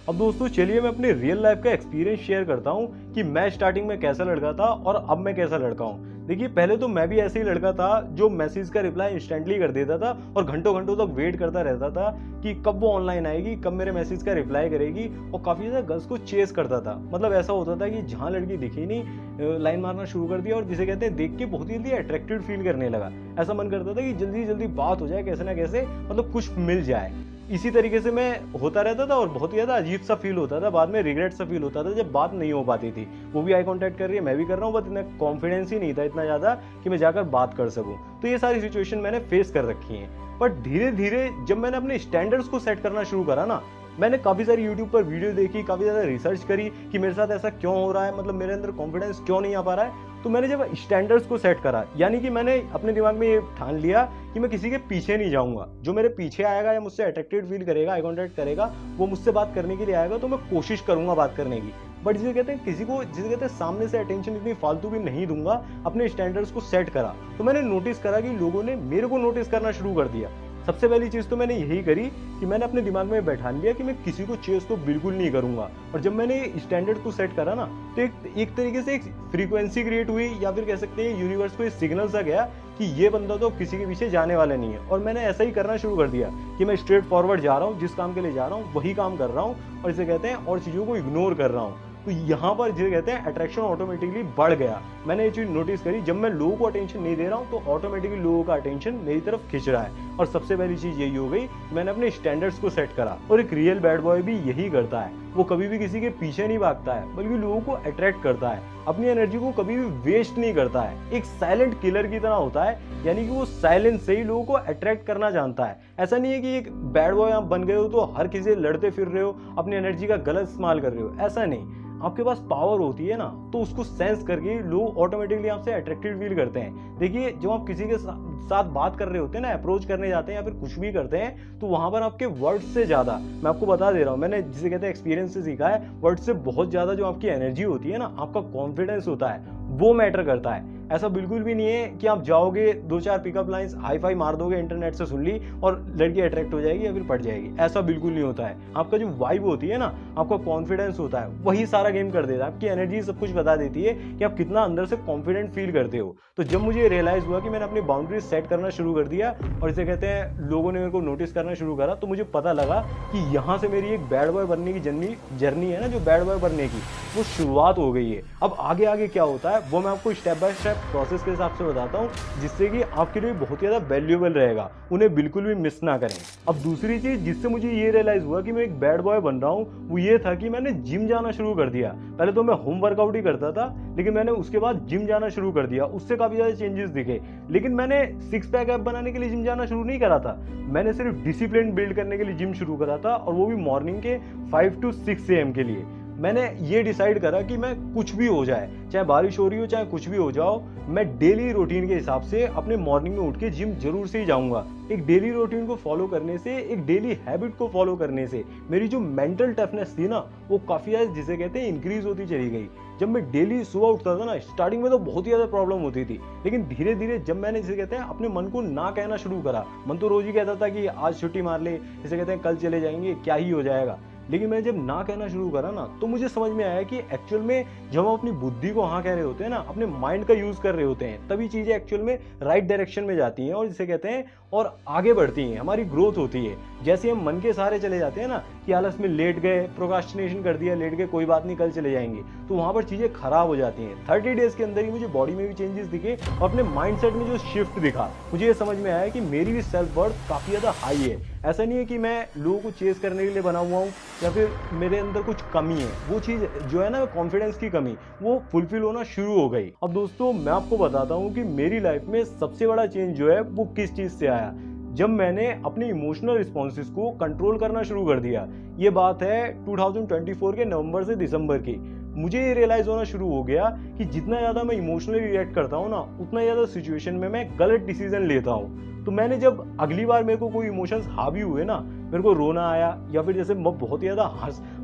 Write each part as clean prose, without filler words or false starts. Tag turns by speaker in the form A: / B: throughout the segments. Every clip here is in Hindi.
A: अब दोस्तों चलिए मैं अपने रियल लाइफ का एक्सपीरियंस शेयर करता हूँ कि मैं स्टार्टिंग में कैसा लड़का था और अब मैं कैसा लड़का हूँ। देखिए पहले तो मैं भी ऐसे ही लड़का था जो मैसेज का रिप्लाई इंस्टेंटली कर देता था और घंटों घंटों तक वेट करता रहता था कि कब वो ऑनलाइन आएगी, कब मेरे मैसेज का रिप्लाई करेगी, और काफ़ी ज़्यादा गर्ल्स को चेस करता था। मतलब ऐसा होता था कि जहाँ लड़की दिखी नहीं लाइन मारना शुरू कर दिया और जिसे कहते हैं देख के बहुत ही जल्दी अट्रैक्टेड फील करने लगा। ऐसा मन करता था कि जल्दी जल्दी बात हो जाए कैसे ना कैसे, मतलब कुछ मिल जाए। इसी तरीके से मैं होता रहता था और बहुत ही ज़्यादा अजीब सा फील होता था, बाद में रिग्रेट सा फील होता था जब बात नहीं हो पाती थी। वो भी आई कांटेक्ट कर रही है, मैं भी कर रहा हूँ, बट इतना कॉन्फिडेंस ही नहीं था इतना ज़्यादा कि मैं जाकर बात कर सकूँ। तो ये सारी सिचुएशन मैंने फेस कर रखी हैं। बट धीरे धीरे जब मैंने अपने स्टैंडर्ड्स को सेट करना शुरू करा ना, मैंने काफ़ी सारी यूट्यूब पर वीडियो देखी, काफ़ी ज़्यादा रिसर्च करी कि मेरे साथ ऐसा क्यों हो रहा है, मतलब मेरे अंदर कॉन्फिडेंस क्यों नहीं आ पा रहा है। तो मैंने जब स्टैंडर्ड्स को सेट करा, यानी कि मैंने अपने दिमाग में ये ठान लिया कि मैं किसी के पीछे नहीं जाऊंगा। जो मेरे पीछे आएगा या मुझसे अट्रैक्टेड फील करेगा, आई कॉन्टैक्ट करेगा, वो मुझसे बात करने के लिए आएगा तो मैं कोशिश करूंगा बात करने की। बट जिसे कहते हैं किसी को, जिसे कहते हैं सामने से अटेंशन इतनी फालतू भी नहीं दूंगा। अपने स्टैंडर्ड्स को सेट करा तो मैंने नोटिस करा कि लोगों ने मेरे को नोटिस करना शुरू कर दिया। सबसे पहली चीज़ तो मैंने यही करी कि मैंने अपने दिमाग में बैठा लिया कि मैं किसी को चेस तो बिल्कुल नहीं करूंगा। और जब मैंने स्टैंडर्ड को सेट करा ना, तो एक तरीके से एक फ्रीक्वेंसी क्रिएट हुई, या फिर कह सकते हैं यूनिवर्स को एक सिग्नल सा गया कि ये बंदा तो किसी के पीछे जाने वाला नहीं है। और मैंने ऐसा ही करना शुरू कर दिया कि मैं स्ट्रेट फॉरवर्ड जा रहा हूँ, जिस काम के लिए जा रहा हूँ वही काम कर रहा हूँ, और इसे कहते हैं और चीज़ों को इग्नोर कर रहा हूँ। तो यहाँ पर जिसे कहते हैं अट्रैक्शन ऑटोमेटिकली बढ़ गया। मैंने ये चीज़ नोटिस करी, जब मैं लोगों को अटेंशन नहीं दे रहा हूँ तो ऑटोमेटिकली लोगों का अटेंशन मेरी तरफ खिंच रहा है। और सबसे पहली चीज़ यही हो गई, मैंने अपने स्टैंडर्ड्स को सेट करा। और एक रियल बैड बॉय भी यही करता है, वो कभी भी किसी के पीछे नहीं भागता है, बल्कि लोगों को अट्रैक्ट करता है, अपनी एनर्जी को कभी भी वेस्ट नहीं करता है। एक साइलेंट किलर की तरह होता है, यानी कि वो साइलेंस से ही लोगों को अट्रैक्ट करना जानता है। ऐसा नहीं है कि एक बैड बॉय आप बन गए हो तो हर किसी से लड़ते फिर रहे हो, अपनी एनर्जी का गलत इस्तेमाल कर रहे हो, ऐसा नहीं। आपके पास पावर होती है ना, तो उसको सेंस करके लोग ऑटोमेटिकली आपसे अट्रैक्टेड फील करते हैं। देखिए जब आप किसी के साथ बात कर रहे होते हैं ना, अप्रोच करने जाते हैं या फिर कुछ भी करते हैं, तो वहां पर आपके वर्ड से ज्यादा, मैं आपको बता दे रहा हूँ, मैंने जिसे कहते हैं एक्सपीरियंस से सीखा है, वर्ड से बहुत ज्यादा जो आपकी एनर्जी होती है ना, आपका कॉन्फिडेंस होता है, वो मैटर करता है। ऐसा बिल्कुल भी नहीं है कि आप जाओगे, दो चार पिकअप लाइंस हाई फाई मार दोगे, इंटरनेट से सुन ली और लड़की अट्रैक्ट हो जाएगी या फिर पट जाएगी, ऐसा बिल्कुल नहीं होता है। आपका जो वाइब होती है ना, आपका कॉन्फिडेंस होता है, वही सारा गेम कर देता है। आपकी एनर्जी सब कुछ बता देती है कि आप कितना अंदर से कॉन्फिडेंट फील करते हो। तो जब मुझे रियलाइज हुआ कि मैंने अपनी बाउंड्रीज सेट करना शुरू कर दिया और इसे कहते हैं लोगों ने मेरे को नोटिस करना शुरू करा, तो मुझे पता लगा कि यहाँ से मेरी एक बैड बॉय बनने की जर्नी है ना, जो बैड बॉय बनने की, वो शुरुआत हो गई है। अब आगे आगे क्या होता है वो मैं आपको स्टेप बाय स्टेप प्रोसेस के हिसाब से बताता हूँ, जिससे कि आपके लिए बहुत ही ज़्यादा वैल्यूएबल रहेगा, उन्हें बिल्कुल भी मिस ना करें। अब दूसरी चीज़ जिससे मुझे ये रियलाइज़ हुआ कि मैं एक बैड बॉय बन रहा हूँ, वो ये था कि मैंने जिम जाना शुरू कर दिया। पहले तो मैं होम वर्कआउट ही करता था, लेकिन मैंने उसके बाद जिम जाना शुरू कर दिया, उससे काफ़ी ज़्यादा चेंजेस दिखे। लेकिन मैंने सिक्स पैक ऐप बनाने के लिए जिम जाना शुरू नहीं करा था, मैंने सिर्फ डिसिप्लिन बिल्ड करने के लिए जिम शुरू करा था, और वो भी मॉर्निंग के 5 to 6 AM के लिए। मैंने ये डिसाइड करा कि मैं कुछ भी हो जाए, चाहे बारिश हो रही हो, चाहे कुछ भी हो जाओ, मैं डेली रूटीन के हिसाब से अपने मॉर्निंग में उठ के जिम जरूर से ही जाऊंगा। एक डेली रूटीन को फॉलो करने से, एक डेली हैबिट को फॉलो करने से मेरी जो मेंटल टफनेस थी ना, वो काफ़ी ज़्यादा जिसे कहते हैं इंक्रीज होती चली गई। जब मैं डेली सुबह उठता था ना, स्टार्टिंग में तो बहुत ही ज़्यादा प्रॉब्लम होती थी, लेकिन धीरे धीरे जब मैंने जिसे कहते हैं अपने मन को ना कहना शुरू करा, मन तो रोज ही कहता था कि आज छुट्टी मार ले, जिसे कहते हैं कल चले जाएंगे, क्या ही हो जाएगा। लेकिन मैंने जब ना कहना शुरू करा ना, तो मुझे समझ में आया कि एक्चुअल में जब हम अपनी बुद्धि को हाँ कह रहे होते हैं ना, अपने माइंड का यूज कर रहे होते हैं, तभी चीजें एक्चुअल में राइट डायरेक्शन में जाती हैं और जिसे कहते हैं और आगे बढ़ती हैं, हमारी ग्रोथ होती है। जैसे हम मन के सहारे चले जाते हैं ना कि आलस में लेट गए, प्रोक्रास्टिनेशन कर दिया, लेट गए, कोई बात नहीं कल चले जाएंगे, तो वहां पर चीजें खराब हो जाती हैं। 30 डेज के अंदर ही मुझे बॉडी में भी चेंजेस दिखे और अपने माइंडसेट में जो शिफ्ट दिखा, मुझे ये समझ में आया कि मेरी भी सेल्फ वर्थ काफी ज्यादा हाई है। ऐसा नहीं है कि मैं लोगों को चेस करने के लिए बना हुआ हूँ या फिर मेरे अंदर कुछ कमी है, वो चीज़ जो है ना कॉन्फिडेंस की कमी, वो फुलफिल होना शुरू हो गई। अब दोस्तों मैं आपको बताता हूँ कि मेरी लाइफ में सबसे बड़ा चेंज जो है वो किस चीज़ से आया, जब मैंने अपने इमोशनल रिस्पॉन्सेज को कंट्रोल करना शुरू कर दिया। ये बात है 2024 के नवंबर से दिसंबर की। मुझे ये रियलाइज होना शुरू हो गया कि जितना ज़्यादा मैं इमोशनली रिएक्ट करता हूँ ना, उतना ज़्यादा सिचुएशन में मैं गलत डिसीजन लेता हूँ। तो मैंने जब अगली बार मेरे को कोई इमोशंस हावी हुए ना, मेरे को रोना आया या फिर जैसे मैं बहुत ही ज़्यादा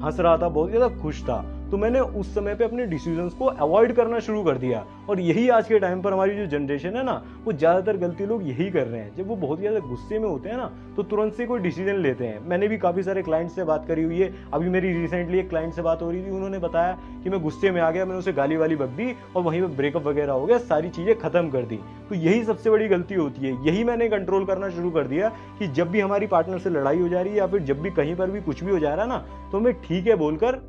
A: हंस रहा था, बहुत ही ज़्यादा खुश था, तो मैंने उस समय पे अपने डिसीजंस को अवॉइड करना शुरू कर दिया। और यही आज के टाइम पर हमारी जो जनरेशन है ना, वो ज़्यादातर गलती लोग यही कर रहे हैं। जब वो बहुत ज़्यादा गुस्से में होते हैं ना, तो तुरंत से कोई डिसीजन लेते हैं। मैंने भी काफ़ी सारे क्लाइंट से बात करी हुई है। अभी मेरी रिसेंटली एक क्लाइंट से बात हो रही थी, उन्होंने बताया कि मैं गुस्से में आ गया, मैंने उसे गाली वाली बक दी और वहीं पर ब्रेकअप वगैरह हो गया, सारी चीज़ें खत्म कर दी। तो यही सबसे बड़ी गलती होती है। यही मैंने कंट्रोल करना शुरू कर दिया कि जब भी हमारी पार्टनर से लड़ाई हो जा रही है या फिर जब भी कहीं पर भी कुछ भी हो जा रहा है ना, तो हमें ठीक है बोलकर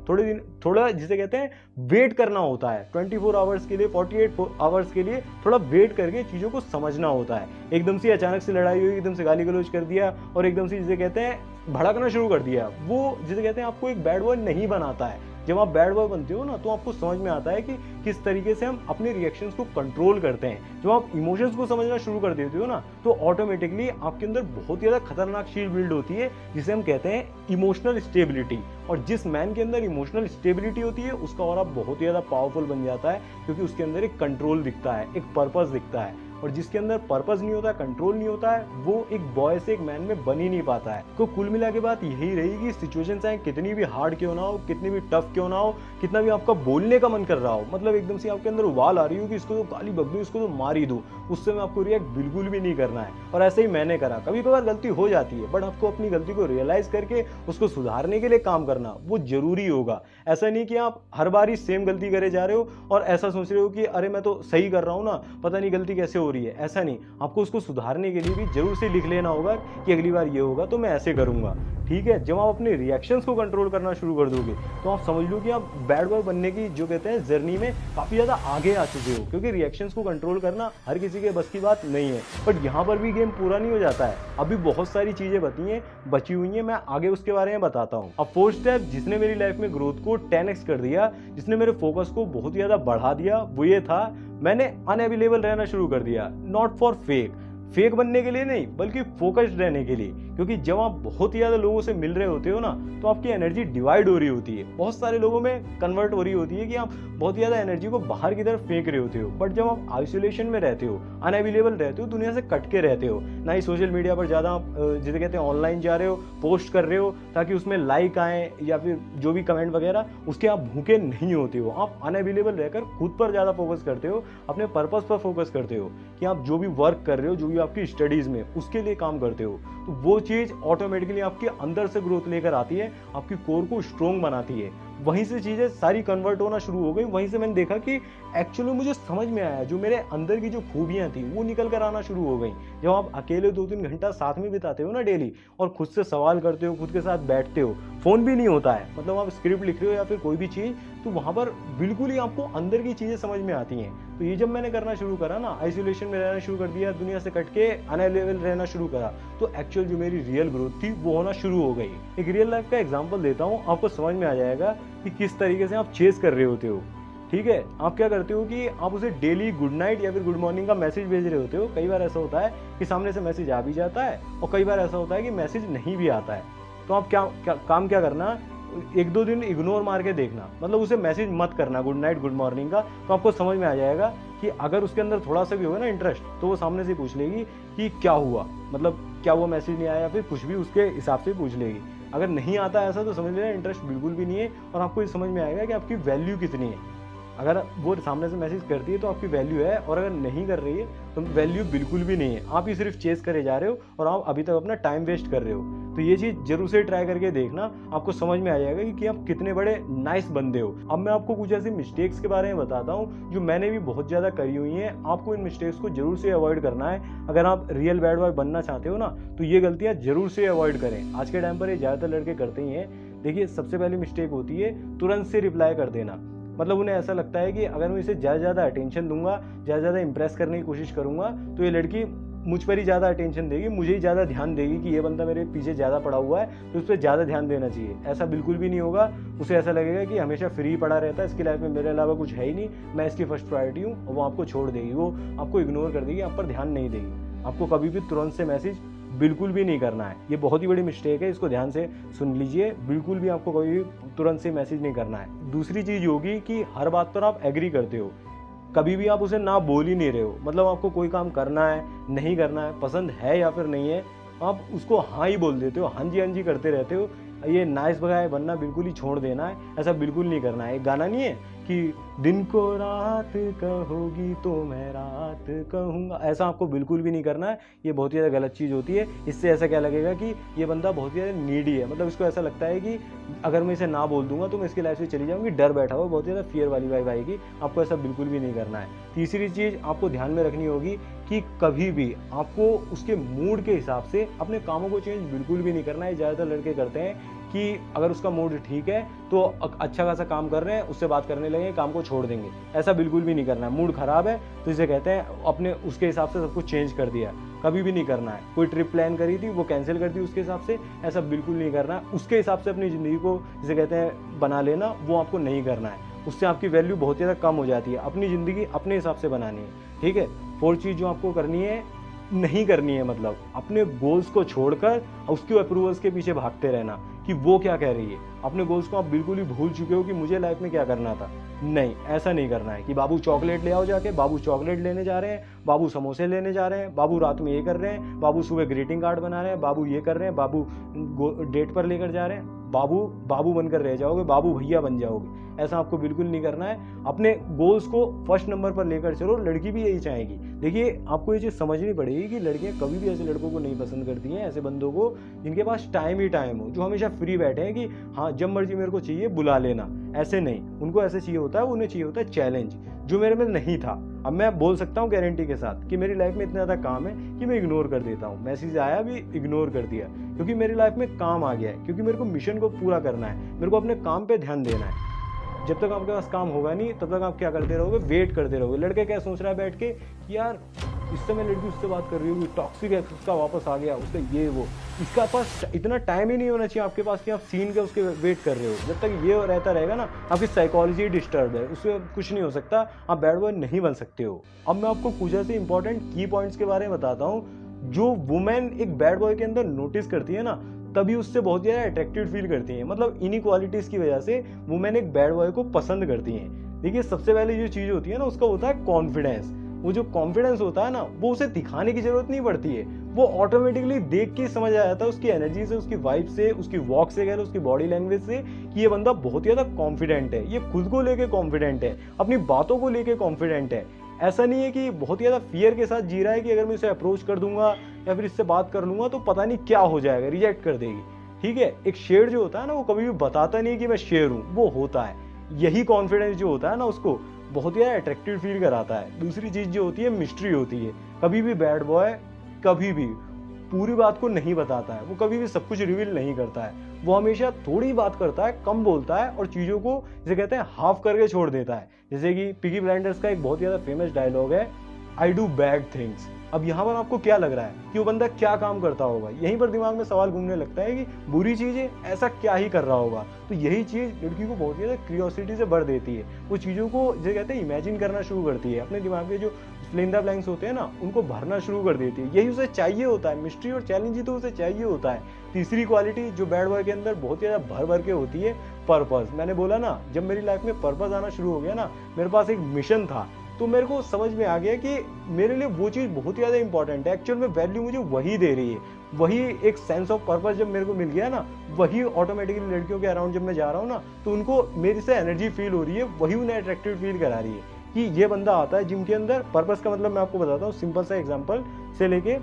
A: थोड़ा जिसे कहते हैं वेट करना होता है। 24 आवर्स के लिए, 48 आवर्स के लिए थोड़ा वेट करके चीज़ों को समझना होता है। एकदम से अचानक से लड़ाई हुई, एकदम से गाली गलौज कर दिया और एकदम से जिसे कहते हैं भड़कना शुरू कर दिया, वो जिसे कहते हैं आपको एक बैड बॉय नहीं बनाता है। जब आप बैड बॉय बनते हो ना, तो आपको समझ में आता है कि किस तरीके से हम अपने रिएक्शंस को कंट्रोल करते हैं। जब आप इमोशंस को समझना शुरू कर देते हो ना, तो ऑटोमेटिकली आपके अंदर बहुत ज़्यादा खतरनाक चीज बिल्ड होती है, जिसे हम कहते हैं इमोशनल स्टेबिलिटी। और जिस मैन के अंदर इमोशनल स्टेबिलिटी होती है, उसका ऑरा बहुत ही ज़्यादा पावरफुल बन जाता है, क्योंकि उसके अंदर एक कंट्रोल दिखता है, एक पर्पस दिखता है। और जिसके अंदर पर्पस नहीं होता, कंट्रोल नहीं होता है, वो एक बॉय से एक मैन में बन ही नहीं पाता है। तो कुल मिला के बात यही रही कि सिचुएशन चाहे कितनी भी हार्ड क्यों ना हो, कितनी भी टफ क्यों ना हो, कितना भी आपका बोलने का मन कर रहा हो, मतलब एकदम से आपके अंदर उबाल आ रही हो कि इसको तो गाली बक दूं, इसको तो मार ही दूं, उससे में आपको रिएक्ट बिल्कुल भी नहीं करना है। और ऐसे ही मैंने करा। कभी कभार गलती हो जाती है, बट आपको अपनी गलती को रियलाइज करके उसको सुधारने के लिए काम करना वो जरूरी होगा। ऐसा नहीं कि आप हर बार ही सेम गलती करे जा रहे हो और ऐसा सोच रहे हो कि अरे मैं तो सही कर रहा हूँ ना, पता नहीं गलती कैसे हो रही है। ऐसा नहीं, आपको उसको सुधारने के लिए भी जरूर से लिख लेना होगा कि अगली बार ये होगा तो मैं ऐसे करूंगा। ठीक है, जब आप अपने रिएक्शंस को कंट्रोल करना शुरू कर दोगे, तो आप समझ लो कि आप बैड बॉय बनने की जो कहते हैं जर्नी में काफी ज्यादा आगे आ चुके हो। क्योंकि रिएक्शंस को कंट्रोल करना हर किसी के बस की बात नहीं है। बट यहाँ पर भी गेम पूरा नहीं हो जाता है, अभी बहुत सारी चीजें बची हुई हैं, मैं आगे उसके बारे में बताता हूँ। अब फोर्थ स्टेप जिसने मेरी लाइफ में ग्रोथ को 10x कर दिया, जिसने मेरे फोकस को बहुत ज्यादा बढ़ा दिया, वो ये था, मैंने अनअवेलेबल रहना शुरू कर दिया। नॉट फॉर फेक बनने के लिए नहीं, बल्कि फोकस्ड रहने के लिए। क्योंकि जब आप बहुत ही ज्यादा लोगों से मिल रहे होते हो ना, तो आपकी एनर्जी डिवाइड हो रही होती है, बहुत सारे लोगों में कन्वर्ट हो रही होती है कि आप बहुत ज्यादा एनर्जी को बाहर की तरफ फेंक रहे होते हो। बट जब आप आइसोलेशन में रहते हो, अनअवेलेबल रहते हो, दुनिया से कट के रहते हो, ना ही सोशल मीडिया पर ज्यादा आप जिसे कहते हैं ऑनलाइन जा रहे हो, पोस्ट कर रहे हो ताकि उसमें लाइक आए या फिर जो भी कमेंट वगैरह, उसके आप भूखे नहीं होते हो। आप अनअवेलेबल रहकर खुद पर ज्यादा फोकस करते हो, अपने पर्पस पर फोकस करते हो कि आप जो भी वर्क कर रहे हो, जो भी आपकी स्टडीज में, उसके लिए काम करते हो। तो वो चीज ऑटोमेटिकली आपके अंदर से ग्रोथ लेकर आती है, आपकी कोर को स्ट्रोंग बनाती है। वहीं से चीजें सारी कन्वर्ट होना शुरू हो गई। वहीं से मैंने देखा कि एक्चुअली मुझे समझ में आया, जो मेरे अंदर की जो खूबियां थी वो निकल कर आना शुरू हो गई। जब आप अकेले 2-3 घंटा साथ में बिताते हो ना डेली, और खुद से सवाल करते हो, खुद के साथ बैठते हो, फोन भी नहीं होता है, मतलब आप स्क्रिप्ट लिख रहे हो या फिर कोई भी चीज, तो वहां पर बिल्कुल ही आपको अंदर की चीजें समझ में आती हैं। तो ये जब मैंने करना शुरू करा ना, आइसोलेशन में रहना शुरू कर दिया, दुनिया से कट के अनअवेलेबल रहना शुरू करा, तो एक्चुअल जो मेरी रियल ग्रोथ थी वो होना शुरू हो गई। एक रियल लाइफ का एग्जांपल देता हूँ, आपको समझ में आ जाएगा कि किस तरीके से आप चेस कर रहे होते हो। ठीक है, आप क्या करते हो कि आप उसे डेली गुड नाइट या फिर गुड मॉर्निंग का मैसेज भेज रहे होते हो। कई बार ऐसा होता है कि सामने से मैसेज आ भी जाता है, और कई बार ऐसा होता है कि मैसेज नहीं भी आता है। तो आप काम क्या करना, 1-2 दिन इग्नोर मार के देखना, मतलब उसे मैसेज मत करना गुड नाइट गुड मॉर्निंग का। तो आपको समझ में आ जाएगा कि अगर उसके अंदर थोड़ा सा भी होगा ना इंटरेस्ट, तो वो सामने से पूछ लेगी कि क्या हुआ, मतलब क्या हुआ, मैसेज नहीं आया, या फिर कुछ भी उसके हिसाब से पूछ लेगी। अगर नहीं आता ऐसा, तो समझ लेना इंटरेस्ट बिल्कुल भी नहीं है, और आपको ये समझ में आएगा कि आपकी वैल्यू कितनी है। अगर वो सामने से मैसेज करती है तो आपकी वैल्यू है, और अगर नहीं कर रही है तो वैल्यू बिल्कुल भी नहीं है। आप ही सिर्फ चेस करे जा रहे हो और आप अभी तक अपना टाइम वेस्ट कर रहे हो। तो ये चीज़ जरूर से ट्राई करके देखना, आपको समझ में आ जाएगा कि आप कितने बड़े नाइस बंदे हो। अब मैं आपको कुछ ऐसी मिस्टेक्स के बारे में बताता हूँ जो मैंने भी बहुत ज़्यादा करी हुई हैं। आपको इन मिस्टेक्स को जरूर से अवॉइड करना है। अगर आप रियल बैड बॉय बनना चाहते हो ना, तो ये गलतियाँ जरूर से अवॉइड करें। आज के टाइम पर ये ज़्यादातर लड़के करते ही हैं। देखिए, सबसे पहली मिस्टेक होती है तुरंत से रिप्लाई कर देना। मतलब उन्हें ऐसा लगता है कि अगर मैं इसे ज़्यादा अटेंशन दूंगा, ज़्यादा इम्प्रेस करने की कोशिश करूंगा, तो ये लड़की मुझ पर ही ज़्यादा अटेंशन देगी, मुझे ही ज़्यादा ध्यान देगी कि ये बंदा मेरे पीछे ज़्यादा पड़ा हुआ है, तो उस पर ज़्यादा ध्यान देना चाहिए। ऐसा बिल्कुल भी नहीं होगा। उसे ऐसा लगेगा कि हमेशा फ्री पड़ा रहता है, इसकी लाइफ में मेरे अलावा कुछ है ही नहीं, मैं इसकी फर्स्ट प्रायोरिटी हूँ, और वो आपको छोड़ देगी, वो आपको इग्नोर कर देगी, आप पर ध्यान नहीं देगी। आपको कभी भी तुरंत से मैसेज बिल्कुल भी नहीं करना है। ये बहुत ही बड़ी मिस्टेक है, इसको ध्यान से सुन लीजिए। बिल्कुल भी आपको कभी भी तुरंत से मैसेज नहीं करना है। दूसरी चीज़ होगी कि हर बात पर आप एग्री करते हो, कभी भी आप उसे ना बोल ही नहीं रहे हो। मतलब आपको कोई काम करना है, नहीं करना है, पसंद है या फिर नहीं है, आप उसको हाँ ही बोल देते हो, हाँ जी करते रहते हो। ये नाइस गाय बनना बिल्कुल ही छोड़ देना है, ऐसा बिल्कुल नहीं करना है। एक गाना नहीं है कि दिन को रात कहोगी तो मैं रात कहूँगा, ऐसा आपको बिल्कुल भी नहीं करना है। ये बहुत ही ज़्यादा गलत चीज़ होती है। इससे ऐसा क्या लगेगा कि ये बंदा बहुत ही ज़्यादा नीडी है, मतलब इसको ऐसा लगता है कि अगर मैं इसे ना बोल दूंगा तो मैं इसकी लाइफ से चली जाऊँगी, डर बैठा हुआ, बहुत ज़्यादा फियर वाली वाइब आएगी। आपको ऐसा बिल्कुल भी नहीं करना है। तीसरी चीज़ आपको ध्यान में रखनी होगी कि कभी भी आपको उसके मूड के हिसाब से अपने कामों को चेंज बिल्कुल भी नहीं करना है। ज़्यादातर लड़के करते हैं कि अगर उसका मूड ठीक है तो अच्छा खासा काम कर रहे हैं, उससे बात करने लगे, काम को छोड़ देंगे। ऐसा बिल्कुल भी नहीं करना है। मूड खराब है तो इसे कहते हैं अपने उसके हिसाब से सब कुछ चेंज कर दिया, कभी भी नहीं करना है। कोई ट्रिप प्लान करी थी वो कैंसिल कर दी उसके हिसाब से, ऐसा बिल्कुल नहीं करना है। उसके हिसाब से अपनी ज़िंदगी को जिसे कहते हैं बना लेना, वो आपको नहीं करना है। उससे आपकी वैल्यू बहुत ज़्यादा कम हो जाती है। अपनी ज़िंदगी अपने हिसाब से बनानी है, ठीक है। फोर्थ चीज़ जो आपको करनी है, नहीं करनी है, मतलब अपने गोल्स को छोड़कर उसके अप्रूवल्स के पीछे भागते रहना कि वो क्या कह रही है। अपने गोल्स को आप बिल्कुल ही भूल चुके हो कि मुझे लाइफ में क्या करना था। नहीं, ऐसा नहीं करना है कि बाबू चॉकलेट ले आओ जाके, बाबू चॉकलेट लेने जा रहे हैं, बाबू समोसे लेने जा रहे हैं, बाबू रात में ये कर रहे हैं, बाबू सुबह ग्रीटिंग कार्ड बना रहे हैं, बाबू ये कर रहे हैं, बाबू डेट पर लेकर जा रहे हैं। बाबू बाबू बनकर रह जाओगे, बाबू भैया बन जाओगे। ऐसा आपको बिल्कुल नहीं करना है। अपने गोल्स को फर्स्ट नंबर पर लेकर चलो। लड़की भी यही चाहेगी। देखिए, आपको ये चीज़ समझनी पड़ेगी कि लड़कियां कभी भी ऐसे लड़कों को नहीं पसंद करती हैं, ऐसे बंदों को जिनके पास टाइम ही टाइम हो, जो हमेशा फ्री बैठे हैं कि हाँ जब मर्जी मेरे को चाहिए बुला लेना। ऐसे नहीं, उनको ऐसे चाहिए होता है, उन्हें चाहिए होता है चैलेंज, जो मेरे में नहीं था। अब मैं बोल सकता हूँ गारंटी के साथ कि मेरी लाइफ में इतना ज़्यादा काम है कि मैं इग्नोर कर देता हूँ। मैसेज आया भी इग्नोर कर दिया, क्योंकि मेरी लाइफ में काम आ गया है, क्योंकि मेरे को मिशन को पूरा करना है, मेरे को अपने काम पे ध्यान देना है। जब तक आपके पास काम होगा नहीं तब तक आप क्या करते रहोगे, वेट करते रहोगे। लड़के क्या सोच रहा है बैठ के कि यार इस समय लड़की उससे बात कर रही होगी, टॉक्सिक है, उसका वापस आ गया, उसका ये वो। इसका पास इतना टाइम ही नहीं होना चाहिए आपके पास कि आप सीन के उसके वेट कर रहे हो। जब तक ये रहता रहेगा ना, आपकी साइकोलॉजी डिस्टर्ब है, उससे कुछ नहीं हो सकता, आप बैड बॉय नहीं बन सकते हो। अब मैं आपको कुछ ऐसे इंपॉर्टेंट की पॉइंट्स के बारे में बताता हूँ जो वुमेन एक बैड बॉय के अंदर नोटिस करती है ना, तभी उससे बहुत ज़्यादा अट्रैक्टिव फील करती हैं। मतलब इन्हीं क्वालिटीज़ की वजह से वुमेन एक बैड बॉय को पसंद करती हैं। देखिए, सबसे पहले जो चीज़ होती है ना, उसका होता है कॉन्फिडेंस। वो जो कॉन्फिडेंस होता है ना, वो उसे दिखाने की जरूरत नहीं पड़ती है, वो ऑटोमेटिकली देख के समझ आ जाता है उसकी एनर्जी से, उसकी वाइब से, उसकी वॉक से, उसकी बॉडी लैंग्वेज से कि ये बंदा बहुत ज़्यादा कॉन्फिडेंट है, ये खुद को लेके कॉन्फिडेंट है, अपनी बातों को लेके कॉन्फिडेंट है। ऐसा नहीं है कि बहुत ज़्यादा फियर के साथ जी रहा है कि अगर मैं इसे अप्रोच कर दूंगा या फिर इससे बात कर लूंगा तो पता नहीं क्या हो जाएगा, रिजेक्ट कर देगी। ठीक है, एक शेर जो होता है ना, वो कभी भी बताता नहीं कि मैं शेर हूँ, वो होता है। यही कॉन्फिडेंस जो होता है ना, उसको बहुत ही अट्रैक्टिव फील कराता है। दूसरी चीज़ जो होती है, मिस्ट्री होती है। कभी भी बैड बॉय कभी भी पूरी बात को नहीं बताता है, वो कभी भी सब कुछ रिवील नहीं करता है। वो हमेशा थोड़ी बात करता है, कम बोलता है और चीज़ों को जिसे कहते हैं हाफ करके छोड़ देता है। जैसे कि पीकी ब्लाइंडर्स का एक बहुत ज़्यादा फेमस डायलॉग है, आई डू बैड थिंग्स। अब यहाँ पर आपको क्या लग रहा है कि वो बंदा क्या काम करता होगा? यहीं पर दिमाग में सवाल घूमने लगता है कि बुरी चीज़ें ऐसा क्या ही कर रहा होगा। तो यही चीज़ लड़की को बहुत ज़्यादा क्यूरियोसिटी से भर देती है। वो चीज़ों को जो कहते हैं इमेजिन करना शुरू करती है, अपने दिमाग के जो फ्लिंदा ब्लैंक्स होते हैं ना, उनको भरना शुरू कर देती है। यही उसे चाहिए होता है, मिस्ट्री और चैलेंज ही तो उसे चाहिए होता है। तीसरी क्वालिटी जो बैड बॉय के अंदर बहुत ज़्यादा भर भर के होती है, पर्पस। मैंने बोला ना, जब मेरी लाइफ में पर्पस आना शुरू हो गया ना, मेरे पास एक मिशन था, तो मेरे को समझ में आ गया कि मेरे लिए वो चीज़ बहुत ज़्यादा इंपॉर्टेंट है। एक्चुअल में वैल्यू मुझे वही दे रही है। वही एक सेंस ऑफ पर्पस जब मेरे को मिल गया ना, वही ऑटोमेटिकली लड़कियों के अराउंड जब मैं जा रहा हूँ ना, तो उनको मेरे से एनर्जी फील हो रही है, वही उन्हें अट्रैक्टिव फील करा रही है कि ये बंदा आता है जिम के अंदर। पर्पस का मतलब मैं आपको बताता हूँ, सिंपल सा एग्जांपल से लेके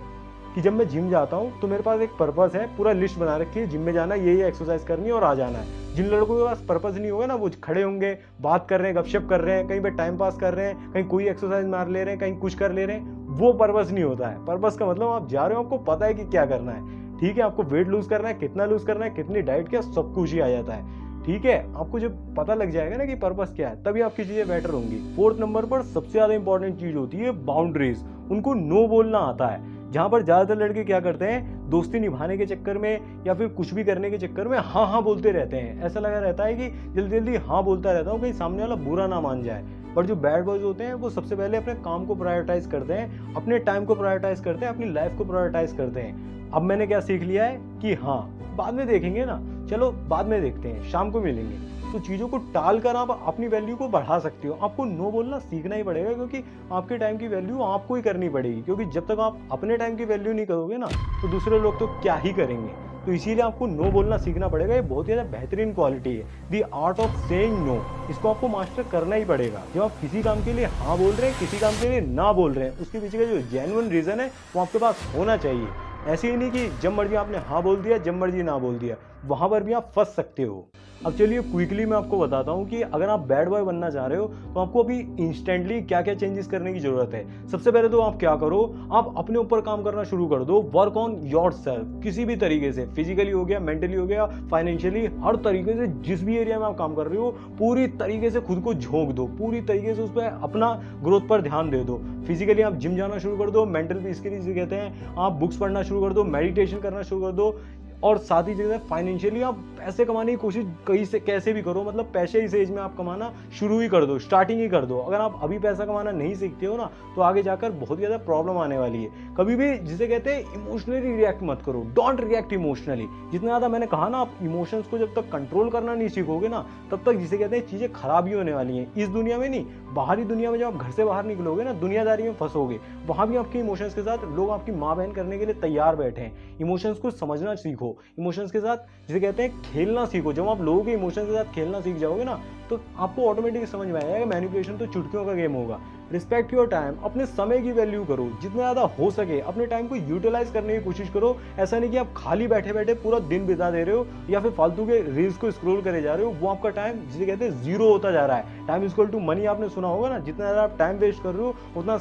A: कि जब मैं जिम जाता हूँ तो मेरे पास एक पर्पस है, पूरा लिस्ट बना रखी है, जिम में जाना, ये एक्सरसाइज करनी है और आ जाना है। जिन लड़कों के पास पर्पस नहीं होगा ना, वो खड़े होंगे, बात कर रहे हैं, गपशप कर रहे हैं, कहीं पे टाइम पास कर रहे हैं, कहीं कोई एक्सरसाइज मार ले रहे हैं, कहीं कुछ कर ले रहे हैं। वो पर्पस नहीं होता है। पर्पस का मतलब आप जा रहे हो, आपको पता है कि क्या करना है। ठीक है, आपको वेट लूज करना है, कितना लूज करना है, कितनी डाइट, क्या, सब कुछ ही आ जाता है। ठीक है, आपको जब पता लग जाएगा ना कि पर्पस क्या है, तभी आपकी चीजें बेटर होंगी। फोर्थ नंबर पर सबसे ज्यादा इंपॉर्टेंट चीज होती है बाउंड्रीज। उनको नो बोलना आता है। जहां पर ज्यादातर लड़के क्या करते हैं, दोस्ती निभाने के चक्कर में या फिर कुछ भी करने के चक्कर में हाँ हाँ बोलते रहते हैं। ऐसा लगा रहता है कि जल्दी जल्दी हाँ बोलता रहता हूँ, कहीं सामने वाला बुरा ना मान जाए। पर जो बैड बॉयज होते हैं, वो सबसे पहले अपने काम को प्रायोरिटाइज करते हैं, अपने टाइम को प्रायोरिटाइज करते हैं, अपनी लाइफ को प्रायोरिटाइज करते हैं। अब मैंने क्या सीख लिया है कि हाँ, बाद में देखेंगे ना, चलो बाद में देखते हैं, शाम को मिलेंगे। तो चीज़ों को टाल कर आप अपनी वैल्यू को बढ़ा सकते हो। आपको नो बोलना सीखना ही पड़ेगा, क्योंकि आपके टाइम की वैल्यू आपको ही करनी पड़ेगी। क्योंकि जब तक आप अपने टाइम की वैल्यू नहीं करोगे ना, तो दूसरे लोग तो क्या ही करेंगे। तो इसीलिए आपको नो बोलना सीखना पड़ेगा। ये बहुत ही ज़्यादा बेहतरीन क्वालिटी है, दी आर्ट ऑफ सेइंग नो। इसको आपको मास्टर करना ही पड़ेगा। जब आप किसी काम के लिए हाँ बोल रहे हैं, किसी काम के लिए ना बोल रहे हैं, उसके पीछे का जो जेन्युइन रीज़न है वो आपके पास होना चाहिए। ऐसे ही नहीं कि जब मर्जी आपने हाँ बोल दिया, जब मर्जी ना बोल दिया, वहाँ पर भी आप फंस सकते हो। अब चलिए क्विकली मैं आपको बताता हूँ कि अगर आप बैड बॉय बनना चाह रहे हो तो आपको अभी इंस्टेंटली क्या क्या चेंजेस करने की जरूरत है। सबसे पहले तो आप क्या करो, आप अपने ऊपर काम करना शुरू कर दो। वर्क ऑन योर सेल्फ, किसी भी तरीके से, फिजिकली हो गया, मेंटली हो गया, फाइनेंशियली, हर तरीके से जिस भी एरिया में आप काम कर रहे हो पूरी तरीके से खुद को झोंक दो, पूरी तरीके से उस पर अपना ग्रोथ पर ध्यान दे दो। फिजिकली आप जिम जाना शुरू कर दो, मेंटल पीस के लिए कहते हैं आप बुक्स पढ़ना शुरू कर दो, मेडिटेशन करना शुरू कर दो, और साथ ही जगह फाइनेंशियली आप पैसे कमाने की कोशिश कहीं से कैसे भी करो। मतलब पैसे इस एज में आप कमाना शुरू ही कर दो, स्टार्टिंग ही कर दो। अगर आप अभी पैसा कमाना नहीं सीखते हो ना तो आगे जाकर बहुत ज़्यादा प्रॉब्लम आने वाली है। कभी भी जिसे कहते हैं इमोशनली रिएक्ट मत करो, डोंट रिएक्ट इमोशनली। जितना ज़्यादा मैंने कहा ना, आप इमोशंस को जब तक कंट्रोल करना नहीं सीखोगे ना तब तक जिसे कहते हैं चीज़ें खराब ही होने वाली हैं। इस दुनिया में नहीं, बाहरी दुनिया में जब आप घर से बाहर निकलोगे ना, दुनियादारी में फंसोगे, वहाँ भी आपके इमोशंस के साथ लोग आपकी माँ बहन करने के लिए तैयार बैठे हैं। इमोशंस को समझना सीखो, इमोशंस के साथ जिसे कहते हैं खेलना सीखो। जब आप लोगों के इमोशंस के साथ खेलना सीख जाओगे ना तो आपको ऑटोमेटिक समझ में आएगा मैनिपुलेशन तो चुटकियों का गेम होगा। रिस्पेक्ट योर टाइम, अपने समय की वैल्यू करो, जितना ज़्यादा हो सके अपने टाइम को यूटिलाइज करने की कोशिश करो। ऐसा नहीं कि आप खाली बैठे बैठे पूरा दिन बिता दे रहे हो या फिर फालतू के रील्स को स्क्रॉल करे जा रहे हो। वो आपका टाइम जिसे कहते हैं जीरो होता जा रहा है। टाइम इक्वल टू मनी आपने सुना होगा ना, जितना ज़्यादा आप टाइम वेस्ट कर रहे हो उतना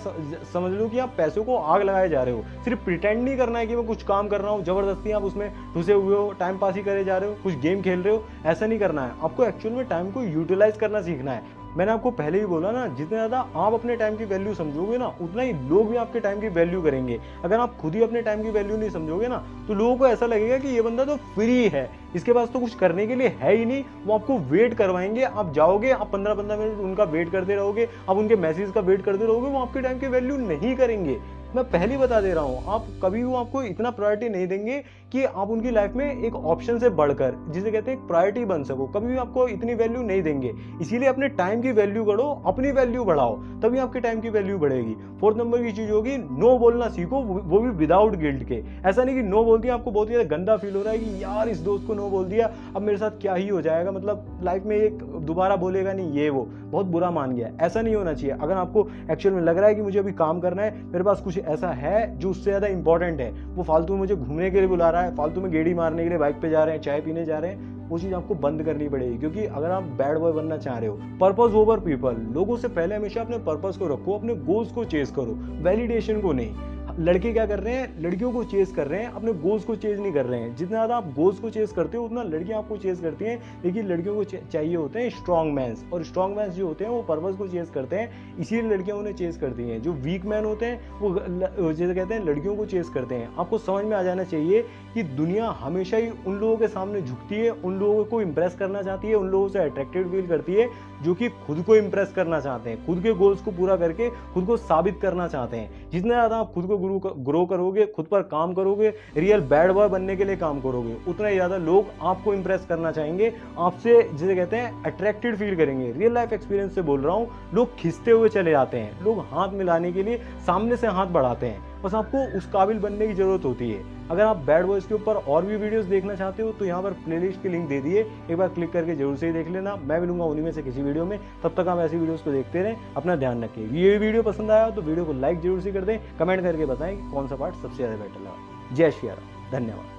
A: समझ लो कि आप पैसों को आग लगाए जा रहे हो। सिर्फ प्रिटेंड नहीं करना है कि मैं कुछ काम कर रहा हूँ, जबरदस्ती आप उसमें घुसे हुए हो, टाइम पास ही करे जा रहे हो, कुछ गेम खेल रहे हो, ऐसा नहीं करना है। आपको एक्चुअल में टाइम को यूटिलाइज करना सीखना है। मैंने आपको पहले ही बोला ना, जितना ज़्यादा आप अपने टाइम की वैल्यू समझोगे ना उतना ही लोग भी आपके टाइम की वैल्यू करेंगे। अगर आप खुद ही अपने टाइम की वैल्यू नहीं समझोगे ना तो लोगों को ऐसा लगेगा कि ये बंदा तो फ्री है, इसके पास तो कुछ करने के लिए है ही नहीं। वो आपको वेट करवाएंगे, आप जाओगे, आप 15-15 मिनट उनका वेट करते रहोगे, आप उनके मैसेज का वेट करते रहोगे, वो आपके टाइम की वैल्यू नहीं करेंगे। मैं पहले बता दे रहा हूँ, आप कभी वो आपको इतना प्रायोरिटी नहीं देंगे कि आप उनकी लाइफ में एक ऑप्शन से बढ़कर जिसे कहते हैं एक प्रायोरिटी बन सको। कभी भी आपको इतनी वैल्यू नहीं देंगे। इसीलिए अपने टाइम की वैल्यू करो, अपनी वैल्यू बढ़ाओ, तभी आपके टाइम की वैल्यू बढ़ेगी। 4 नंबर की चीज होगी नो बोलना सीखो, वो भी विदाउट गिल्ट के। ऐसा नहीं कि नो बोल दिया आपको बहुत ज्यादा गंदा फील हो रहा है कि यार इस दोस्त को नो बोल दिया, अब मेरे साथ क्या ही हो जाएगा, मतलब लाइफ में एक दोबारा बोलेगा नहीं, ये वो बहुत बुरा मान गया। ऐसा नहीं होना चाहिए। अगर आपको एक्चुअल में लग रहा है कि मुझे अभी काम करना है, मेरे पास कुछ ऐसा है जो उससे ज्यादा इंपॉर्टेंट है, वो फालतू में मुझे घूमने के लिए बुला रहा है, फालतू में गेड़ी मारने के लिए बाइक पे जा रहे हैं, चाय पीने जा रहे हैं, वो चीज आपको बंद करनी पड़ेगी। क्योंकि अगर आप बैड बॉय बनना चाह रहे हो, पर्पस ओवर पीपल, लोगों से पहले हमेशा अपने पर्पस को रखो, अपने गोल्स को चेस करो, वैलिडेशन को नहीं। लड़के क्या कर रहे हैं, लड़कियों को चेस कर रहे हैं, अपने गोल्स को चेज नहीं कर रहे हैं। जितना ज़्यादा आप गोल्स को चेस करते हो उतना लड़कियां आपको चेस करती हैं। लेकिन लड़कियों को चाहिए होते हैं स्ट्रॉन्ग मैन्स, और स्ट्रॉन्ग मैन्स जो होते हैं वो पर्पस को चेस करते हैं, इसीलिए लड़कियां उन्हें चेस करती हैं। जो वीक मैन होते हैं वो जैसे कहते हैं लड़कियों को चेस करते हैं। आपको समझ में आ जाना चाहिए कि दुनिया हमेशा ही उन लोगों के सामने झुकती है, उन लोगों को इंप्रेस करना चाहती है, उन लोगों से अट्रैक्टेड फील करती है जो कि खुद को इंप्रेस करना चाहते हैं, खुद के गोल्स को पूरा करके खुद को साबित करना चाहते हैं। जितना ज़्यादा आप खुद को ग्रो करोगे, खुद पर काम करोगे, रियल बैड बॉय बनने के लिए काम करोगे, उतना ही ज़्यादा लोग आपको इंप्रेस करना चाहेंगे, आपसे जिसे कहते हैं अट्रैक्टेड फील करेंगे। रियल लाइफ एक्सपीरियंस से बोल रहा हूँ। लोग खिंचते हुए चले जाते हैं, लोग हाथ मिलाने के लिए सामने से हाथ बढ़ाते हैं। बस आपको उस काबिल बनने की जरूरत होती है। अगर आप बैड बॉयज के ऊपर और भी वीडियोस देखना चाहते हो तो यहाँ पर प्लेलिस्ट की लिंक दे दिए, एक बार क्लिक करके जरूर से ही देख लेना। मैं मिलूंगा उन्हीं में से किसी वीडियो में। तब तक आप ऐसी वीडियोस को देखते रहें, अपना ध्यान रखिए। ये वीडियो पसंद आया तो वीडियो को लाइक जरूर से कर दें, कमेंट करके बताएं कि कौन सा पार्ट सबसे ज़्यादा बेटर लगा। जय श्री राम, धन्यवाद।